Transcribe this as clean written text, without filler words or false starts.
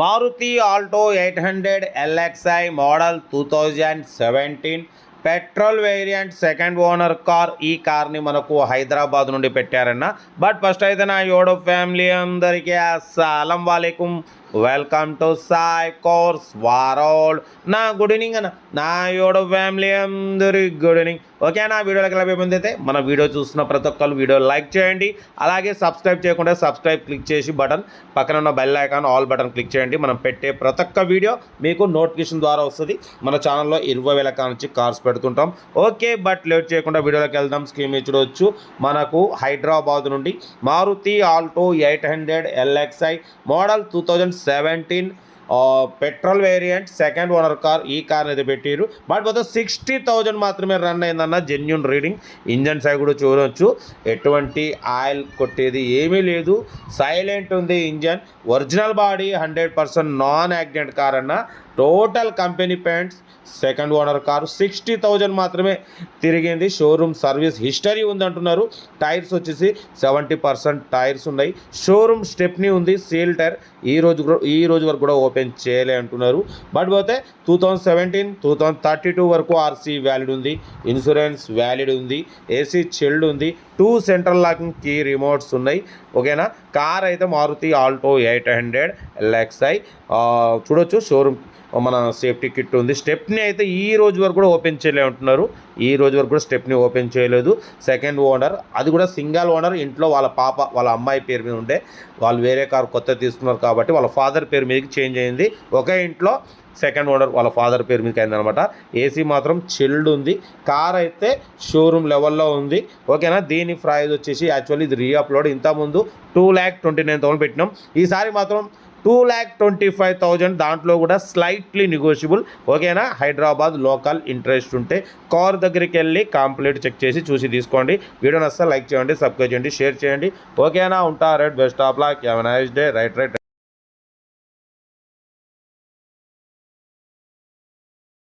Maruti Alto 800 LXI model 2017 petrol variant second owner car. ఈ కార్ని మనకు హైదరాబాద్ నుండి పెట్టారన్న. బట్ ఫస్ట్ అయితే నా యోడో ఫ్యామిలీ అందరికీ అస్సలం వాలేకుం, welcome to Sai cars world. నా గుడ్ ఈవినింగ్ అన్న, నా యోడో ఫ్యామిలీ అందరికి గుడ్ ఈవినింగ్. ఓకే అన్న, వీడియోలోకి వెళ్ళే ముందు అయితే మన వీడియో చూస్తున్న ప్రతి ఒక్కరు వీడియో లైక్ చేయండి. అలాగే సబ్స్క్రైబ్ చేయకుండా సబ్స్క్రైబ్ క్లిక్ చేసి బటన్ పక్కన ఉన్న bell icon all button click చేయండి. మనం పెట్టే ప్రతి ఒక్క వీడియో మీకు నోటిఫికేషన్ ద్వారా వస్తుంది. మన ఛానల్లో 20,000 నుంచి కార్స్ పెడుతుంటాం. ఓకే, బట్ లేట్ చేయకుండా వీడియోలోకి వెళ్దాం. స్క్రీన్ మీద చూడవచ్చు, మనకు హైదరాబాద్ నుండి Maruti Alto 800 LXI model 2017 petrol variant second owner car. ఈ కార్ అయితే పెట్టారు. బట్ మొత్తం 60,000 మాత్రమే రన్ అయిందన్న. Genuine reading. ఇంజన్ సైడ్ కూడా చూడవచ్చు, ఎటువంటి ఆయిల్ కొట్టేది ఏమీ లేదు. సైలెంట్ ఉంది engine. Original body 100% non accident car అన్న. Total company paints. Second owner car 60,000 మాత్రమే తిరిగింది. షోరూమ్ సర్వీస్ హిస్టరీ ఉందంటున్నారు. టైర్స్ వచ్చేసి 70% టైర్స్ ఉన్నాయి. షోరూమ్ స్టెప్నీ ఉంది. సీల్ టైర్ ఈ రోజు వరకు కూడా ఓపెన్ చేయలే అంటున్నారు. బట్ పోతే 2017 2032 వరకు ఆర్సీ వ్యాలిడ్ ఉంది. ఇన్సూరెన్స్ వ్యాలిడ్ ఉంది. ఏసీ చిల్డ్ ఉంది. 2 సెంట్రల్ లాకింగ్ కీ రిమోట్స్ ఉన్నాయి. ఓకేనా. కార్ అయితే మారుతి ఆల్టో 800 LXI చూడొచ్చు. షోరూమ్ మన సేఫ్టీ కిట్ ఉంది. స్టెప్ని అయితే ఈ రోజు వరకు కూడా ఓపెన్ చేయలే అంటున్నారు. ఈ రోజు వరకు కూడా స్టెప్ని ఓపెన్ చేయలేదు. సెకండ్ ఓనర్, అది కూడా సింగిల్ ఓనర్. ఇంట్లో వాళ్ళ పాప వాళ్ళ అమ్మాయి పేరు మీద ఉండే, వాళ్ళు వేరే కారు కొత్త తీసుకున్నారు కాబట్టి వాళ్ళ ఫాదర్ పేరు మీదకి చేంజ్ అయింది. ఒకే ఇంట్లో సెకండ్ ఓనర్ వాళ్ళ ఫాదర్ పేరు మీదకి అయిందనమాట. ఏసీ మాత్రం చిల్డ్ ఉంది. కార్ అయితే షోరూమ్ లెవెల్లో ఉంది. ఓకేనా. దీని ప్రైస్ వచ్చేసి యాక్చువల్లీ ఇది రీఅప్లోడ్. ఇంతకుముందు 2,29,000 పెట్టినాం. ఈసారి మాత్రం 2,25,000. దాంట్లో కూడా స్లైట్లీ నెగోషియబుల్. ఓకేనా. హైదరాబాద్ లోకల్ ఇంట్రెస్ట్ ఉంటే కార్ దగ్గరికి వెళ్ళి కంప్లీట్ చెక్ చేసి చూసి తీసుకోండి. వీడియో నచ్చితే లైక్ చేయండి, సబ్స్క్రైబ్ చేయండి, షేర్ చేయండి. ఓకేనా. ఉంటా. Right, best of luck, have a nice day. Right.